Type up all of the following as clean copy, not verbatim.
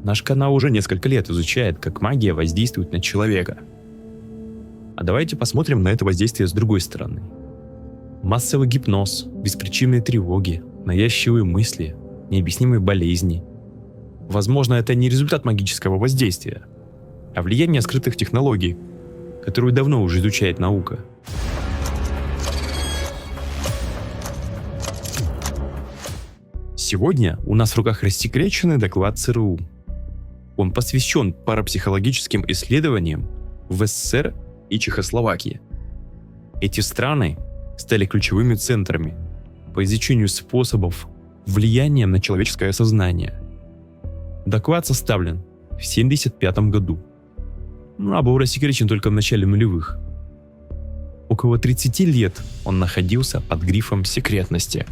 Наш канал уже несколько лет изучает, как магия воздействует на человека. А давайте посмотрим на это воздействие с другой стороны. Массовый гипноз, беспричинные тревоги, навязчивые мысли, необъяснимые болезни. Возможно, это не результат магического воздействия, а влияние скрытых технологий, которую давно уже изучает наука. Сегодня у нас в руках рассекреченный доклад ЦРУ. Он посвящен парапсихологическим исследованиям в СССР и Чехословакии. Эти страны стали ключевыми центрами по изучению способов влияния на человеческое сознание. Доклад составлен в 1975 году, а был рассекречен только в начале нулевых. Около 30 лет он находился под грифом секретности.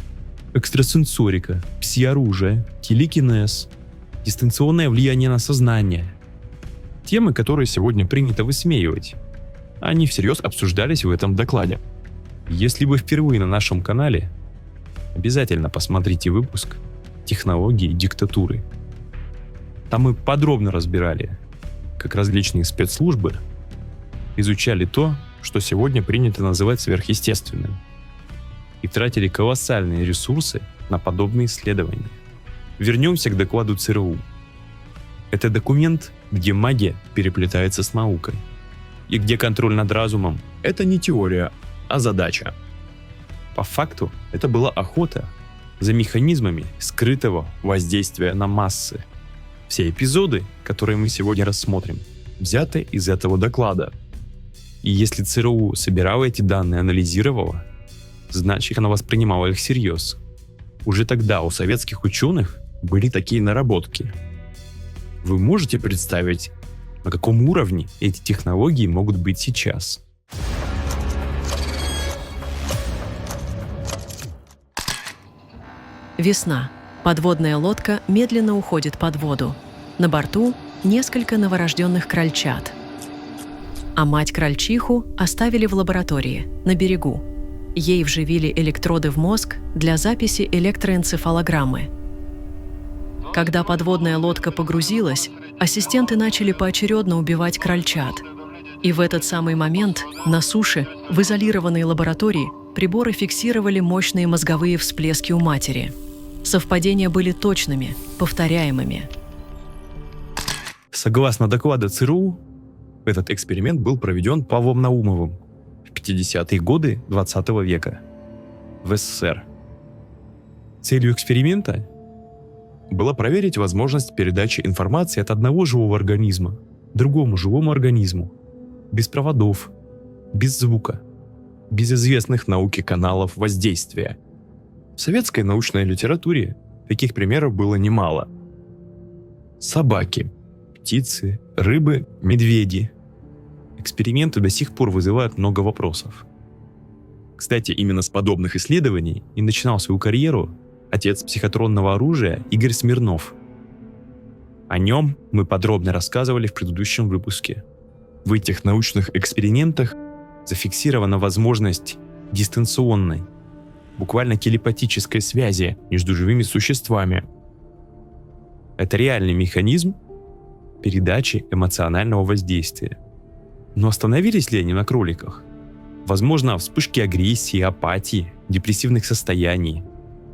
Экстрасенсорика, пси-оружие, телекинез, дистанционное влияние на сознание. Темы, которые сегодня принято высмеивать. Они всерьез обсуждались в этом докладе. Если вы впервые на нашем канале, обязательно посмотрите выпуск «Технологии диктатуры». Там мы подробно разбирали, как различные спецслужбы изучали то, что сегодня принято называть сверхъестественным, и тратили колоссальные ресурсы на подобные исследования. Вернемся к докладу ЦРУ. Это документ, где магия переплетается с наукой, и где контроль над разумом — это не теория, а задача. По факту, это была охота за механизмами скрытого воздействия на массы. Все эпизоды, которые мы сегодня рассмотрим, взяты из этого доклада. И если ЦРУ собирала эти данные, анализировала, значит, она воспринимала их всерьез. Уже тогда у советских ученых были такие наработки. Вы можете представить, на каком уровне эти технологии могут быть сейчас? Весна. Подводная лодка медленно уходит под воду. На борту несколько новорожденных крольчат. А мать-крольчиху оставили в лаборатории, на берегу. Ей вживили электроды в мозг для записи электроэнцефалограммы. Когда подводная лодка погрузилась, ассистенты начали поочередно убивать крольчат. И в этот самый момент на суше, в изолированной лаборатории, приборы фиксировали мощные мозговые всплески у матери. Совпадения были точными, повторяемыми. Согласно докладу ЦРУ, этот эксперимент был проведен Павлом Наумовым в 50-е годы 20 века в СССР. Целью эксперимента было проверить возможность передачи информации от одного живого организма другому живому организму, без проводов, без звука, без известных науке каналов воздействия. В советской научной литературе таких примеров было немало. Собаки, птицы, рыбы, медведи. Эксперименты до сих пор вызывают много вопросов. Кстати, именно с подобных исследований и начинал свою карьеру отец психотронного оружия Игорь Смирнов. О нем мы подробно рассказывали в предыдущем выпуске. В этих научных экспериментах зафиксирована возможность дистанционной, буквально телепатической связи между живыми существами. Это реальный механизм передачи эмоционального воздействия. Но остановились ли они на кроликах? Возможно, вспышки агрессии, апатии, депрессивных состояний.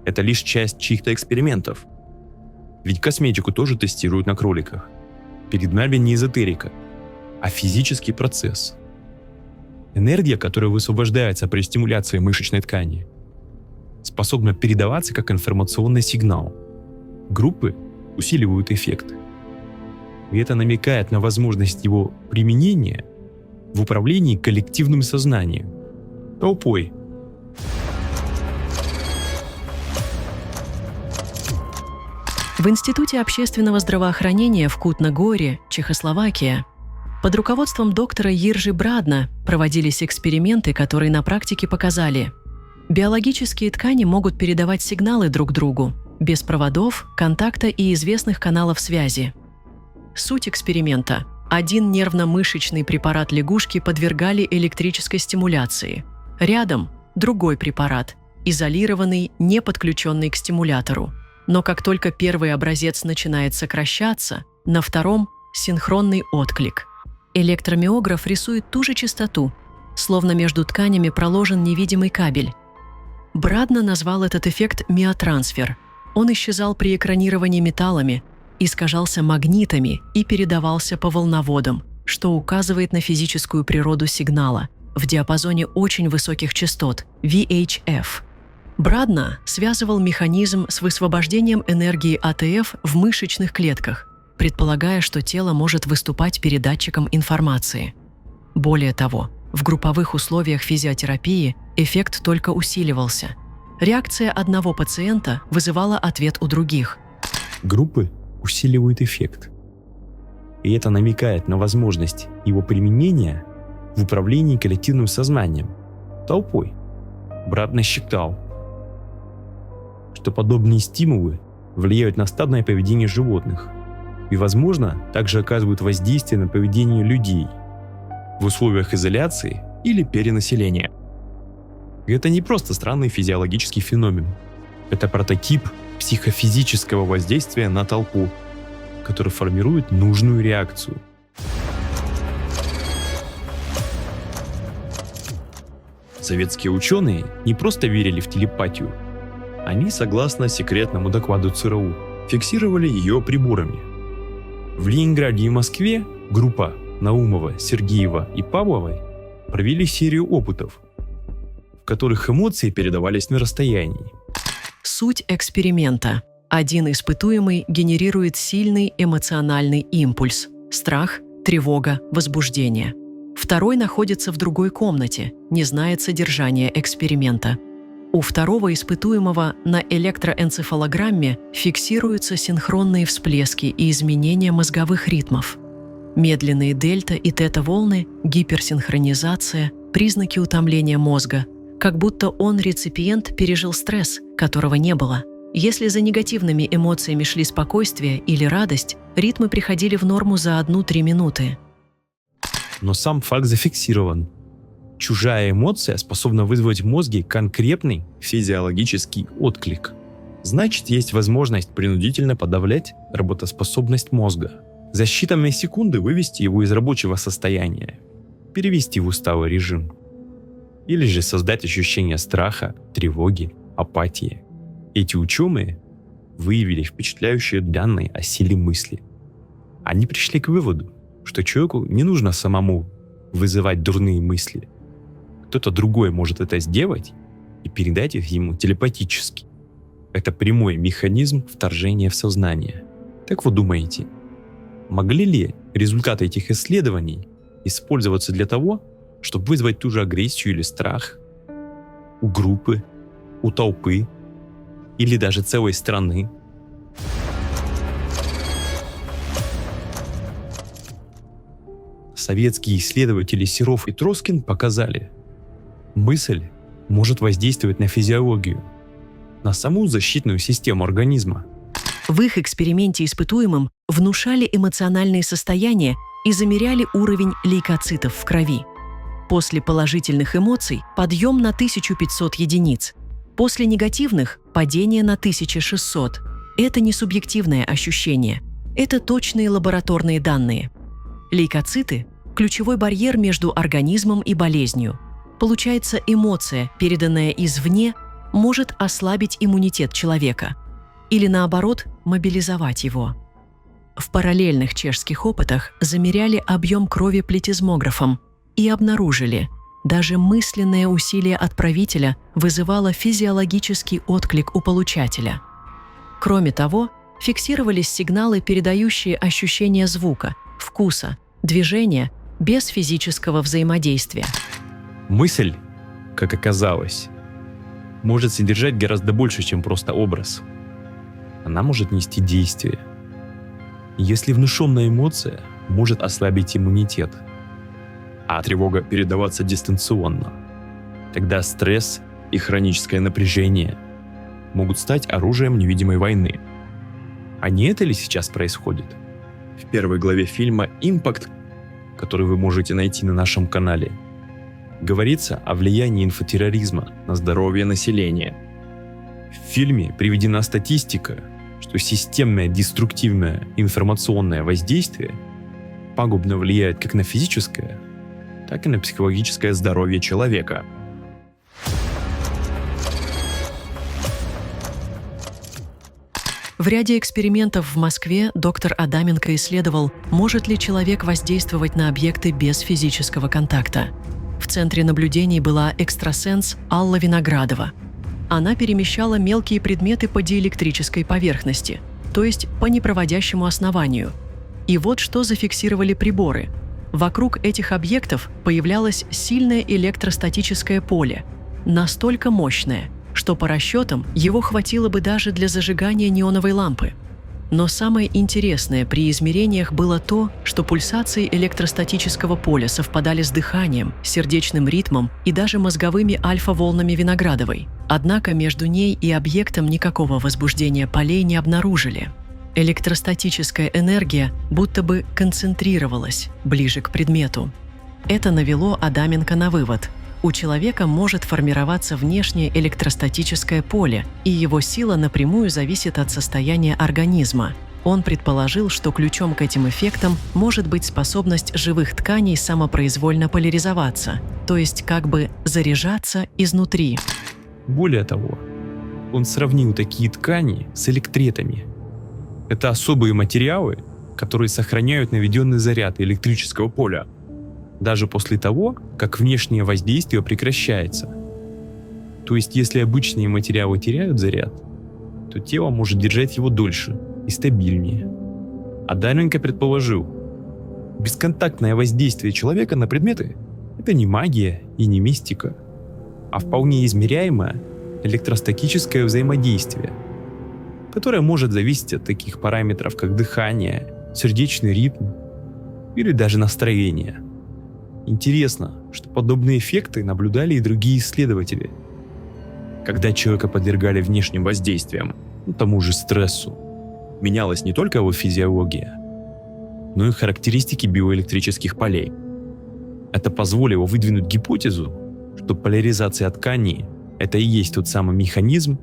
Это лишь часть чьих-то экспериментов. Ведь косметику тоже тестируют на кроликах. Перед нами не эзотерика, а физический процесс. Энергия, которая высвобождается при стимуляции мышечной ткани, способна передаваться как информационный сигнал. Группы усиливают эффект. И это намекает на возможность его применения в управлении коллективным сознанием, толпой. В Институте общественного здравоохранения в Кутна-Горе, Чехословакия, под руководством доктора Иржи Брадна проводились эксперименты, которые на практике показали: биологические ткани могут передавать сигналы друг другу, без проводов, контакта и известных каналов связи. Суть эксперимента: один нервно-мышечный препарат лягушки подвергали электрической стимуляции. Рядом другой препарат, изолированный, не подключенный к стимулятору. Но как только первый образец начинает сокращаться, На втором – синхронный отклик. Электромиограф рисует ту же частоту, словно между тканями проложен невидимый кабель. Брадна назвал этот эффект миотрансфер. Он исчезал при экранировании металлами, искажался магнитами и передавался по волноводам, что указывает на физическую природу сигнала в диапазоне очень высоких частот – VHF. Брадна связывал механизм с высвобождением энергии АТФ в мышечных клетках, предполагая, что тело может выступать передатчиком информации. Более того, в групповых условиях физиотерапии эффект только усиливался. Реакция одного пациента вызывала ответ у других. Группы усиливают эффект. И это намекает на возможность его применения в управлении коллективным сознанием, толпой. Брадна считал, что подобные стимулы влияют на стадное поведение животных и, возможно, также оказывают воздействие на поведение людей в условиях изоляции или перенаселения. И это не просто странный физиологический феномен. Это прототип психофизического воздействия на толпу, который формирует нужную реакцию. Советские ученые не просто верили в телепатию. Они, согласно секретному докладу ЦРУ, фиксировали ее приборами. В Ленинграде и Москве группа Наумова, Сергеева и Павловой провели серию опытов, в которых эмоции передавались на расстоянии. Суть эксперимента. Один испытуемый генерирует сильный эмоциональный импульс – страх, тревога, возбуждение. Второй находится в другой комнате, не знает содержания эксперимента. У второго испытуемого на электроэнцефалограмме фиксируются синхронные всплески и изменения мозговых ритмов. Медленные дельта- и тета-волны, гиперсинхронизация, признаки утомления мозга, как будто он, реципиент, пережил стресс, которого не было. Если за негативными эмоциями шли спокойствие или радость, ритмы приходили в норму за 1-3 минуты. Но сам факт зафиксирован. Чужая эмоция способна вызвать в мозге конкретный физиологический отклик. Значит, есть возможность принудительно подавлять работоспособность мозга. За считанные секунды вывести его из рабочего состояния, перевести в усталый режим. Или же создать ощущение страха, тревоги, апатии. Эти ученые выявили впечатляющие данные о силе мысли. Они пришли к выводу, что человеку не нужно самому вызывать дурные мысли. Кто-то другой может это сделать и передать их ему телепатически. Это прямой механизм вторжения в сознание. Как вы думаете, могли ли результаты этих исследований использоваться для того, чтобы вызвать ту же агрессию или страх у группы, у толпы или даже целой страны? Советские исследователи Серов и Троскин показали, мысль может воздействовать на физиологию, на саму защитную систему организма. В их эксперименте испытуемым внушали эмоциональные состояния и замеряли уровень лейкоцитов в крови. После положительных эмоций – подъем на 1500 единиц. После негативных – падение на 1600. Это не субъективное ощущение. Это точные лабораторные данные. Лейкоциты – ключевой барьер между организмом и болезнью. Получается, эмоция, переданная извне, может ослабить иммунитет человека или, наоборот, мобилизовать его. В параллельных чешских опытах замеряли объем крови плетизмографом и обнаружили, даже мысленное усилие отправителя вызывало физиологический отклик у получателя. Кроме того, фиксировались сигналы, передающие ощущения звука, вкуса, движения без физического взаимодействия. Мысль, как оказалось, может содержать гораздо больше, чем просто образ. Она может нести действие. Если внушенная эмоция может ослабить иммунитет, а тревога передаваться дистанционно, тогда стресс и хроническое напряжение могут стать оружием невидимой войны. А не это ли сейчас происходит? В первой главе фильма «Импакт», который вы можете найти на нашем канале, говорится о влиянии инфотерроризма на здоровье населения. В фильме приведена статистика, что системное деструктивное информационное воздействие пагубно влияет как на физическое, так и на психологическое здоровье человека. В ряде экспериментов в Москве доктор Адаменко исследовал, может ли человек воздействовать на объекты без физического контакта. В центре наблюдений была экстрасенс Алла Виноградова. Она перемещала мелкие предметы по диэлектрической поверхности, то есть по непроводящему основанию. И вот что зафиксировали приборы. Вокруг этих объектов появлялось сильное электростатическое поле, настолько мощное, что по расчетам его хватило бы даже для зажигания неоновой лампы. Но самое интересное при измерениях было то, что пульсации электростатического поля совпадали с дыханием, сердечным ритмом и даже мозговыми альфа-волнами Виноградовой. Однако между ней и объектом никакого возбуждения полей не обнаружили. Электростатическая энергия будто бы концентрировалась ближе к предмету. Это навело Адаменко на вывод: у человека может формироваться внешнее электростатическое поле, и его сила напрямую зависит от состояния организма. Он предположил, что ключом к этим эффектам может быть способность живых тканей самопроизвольно поляризоваться, то есть как бы заряжаться изнутри. Более того, он сравнил такие ткани с электретами. Это особые материалы, которые сохраняют наведенный заряд электрического поля, даже после того, как внешнее воздействие прекращается. То есть, если обычные материалы теряют заряд, то тело может держать его дольше и стабильнее. Адаменко предположил, бесконтактное воздействие человека на предметы – это не магия и не мистика, а вполне измеряемое электростатическое взаимодействие, которое может зависеть от таких параметров, как дыхание, сердечный ритм или даже настроение. Интересно, что подобные эффекты наблюдали и другие исследователи. Когда человека подвергали внешним воздействиям, тому же стрессу, менялась не только его физиология, но и характеристики биоэлектрических полей. Это позволило выдвинуть гипотезу, что поляризация тканей – это и есть тот самый механизм,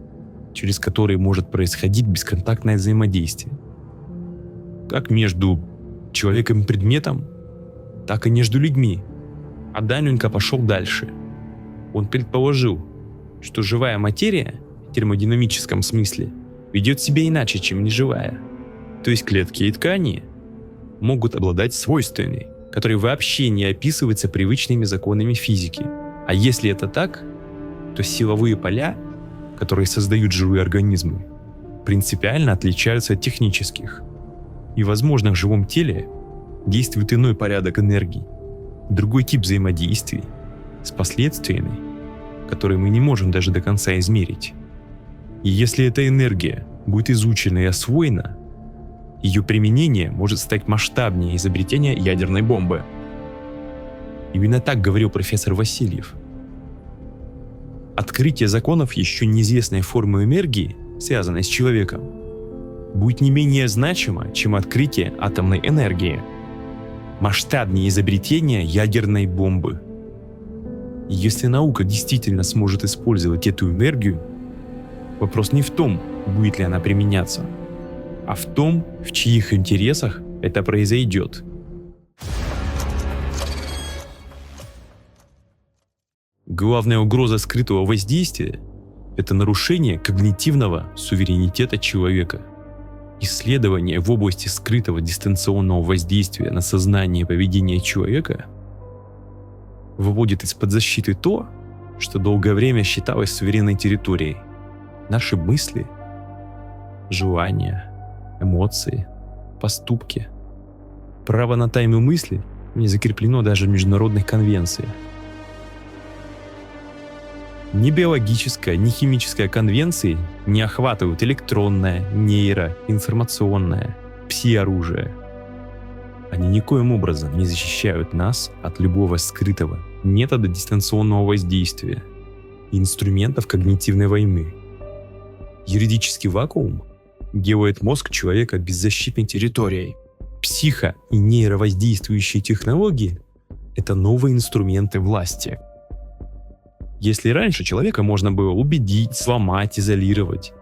через который может происходить бесконтактное взаимодействие. Как между человеком и предметом, так и между людьми. Адаменко пошел дальше. Он предположил, что живая материя в термодинамическом смысле ведет себя иначе, чем неживая. То есть клетки и ткани могут обладать свойствами, которые вообще не описываются привычными законами физики. А если это так, то силовые поля, которые создают живые организмы, принципиально отличаются от технических. И, возможно, в живом теле действует иной порядок энергий, другой тип взаимодействий с последствиями, которые мы не можем даже до конца измерить. И если эта энергия будет изучена и освоена, ее применение может стать масштабнее изобретения ядерной бомбы. Именно так говорил профессор Васильев. Открытие законов еще неизвестной формы энергии, связанной с человеком, будет не менее значимо, чем открытие атомной энергии, масштабнее изобретения ядерной бомбы. И если наука действительно сможет использовать эту энергию, вопрос не в том, будет ли она применяться, а в том, в чьих интересах это произойдет. Главная угроза скрытого воздействия – это нарушение когнитивного суверенитета человека. Исследования в области скрытого дистанционного воздействия на сознание и поведение человека выводят из-под защиты то, что долгое время считалось суверенной территорией. Наши мысли, желания, эмоции, поступки. Право на тайну мысли не закреплено даже в международных конвенциях. Ни биологическая, ни химическая конвенции не охватывают электронное, нейро, информационное, пси-оружие. Они никоим образом не защищают нас от любого скрытого метода дистанционного воздействия и инструментов когнитивной войны. Юридический вакуум делает мозг человека беззащитной территорией. Психо- и нейровоздействующие технологии – это новые инструменты власти. Если раньше человека можно было убедить, сломать, изолировать,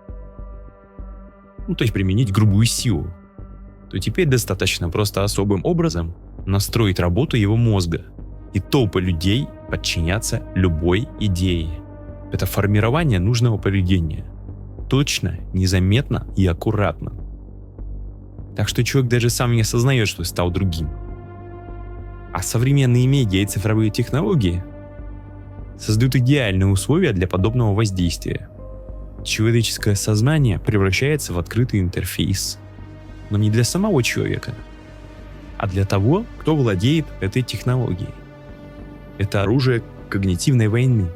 то есть применить грубую силу, то теперь достаточно просто особым образом настроить работу его мозга, и толпы людей подчинятся любой идее. Это формирование нужного поведения. Точно, незаметно и аккуратно. Так что человек даже сам не осознает, что стал другим. А современные медиа и цифровые технологии создают идеальные условия для подобного воздействия. Человеческое сознание превращается в открытый интерфейс. Но не для самого человека, а для того, кто владеет этой технологией. Это оружие когнитивной войны.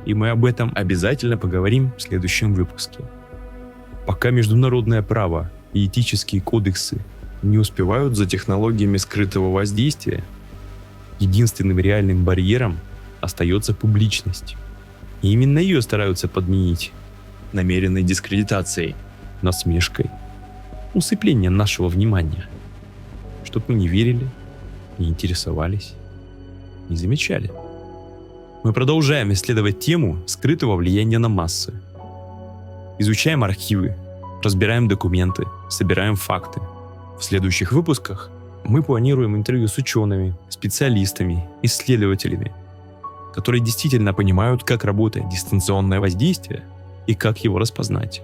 И мы об этом обязательно поговорим в следующем выпуске. Пока международное право и этические кодексы не успевают за технологиями скрытого воздействия, единственным реальным барьером остается публичность. И именно ее стараются подменить намеренной дискредитацией, насмешкой, усыплением нашего внимания, чтоб мы не верили, не интересовались, не замечали. Мы продолжаем исследовать тему скрытого влияния на массы. Изучаем архивы, разбираем документы, собираем факты. В следующих выпусках мы планируем интервью с учеными, специалистами, исследователями, которые действительно понимают, как работает дистанционное воздействие и как его распознать.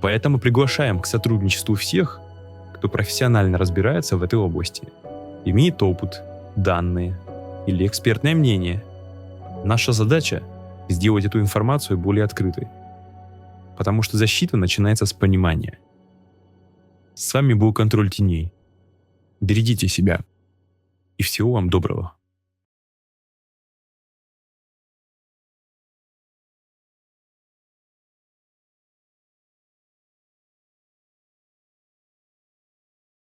Поэтому приглашаем к сотрудничеству всех, кто профессионально разбирается в этой области, имеет опыт, данные или экспертное мнение. Наша задача – сделать эту информацию более открытой, потому что защита начинается с понимания. С вами был Контроль теней. Берегите себя и всего вам доброго.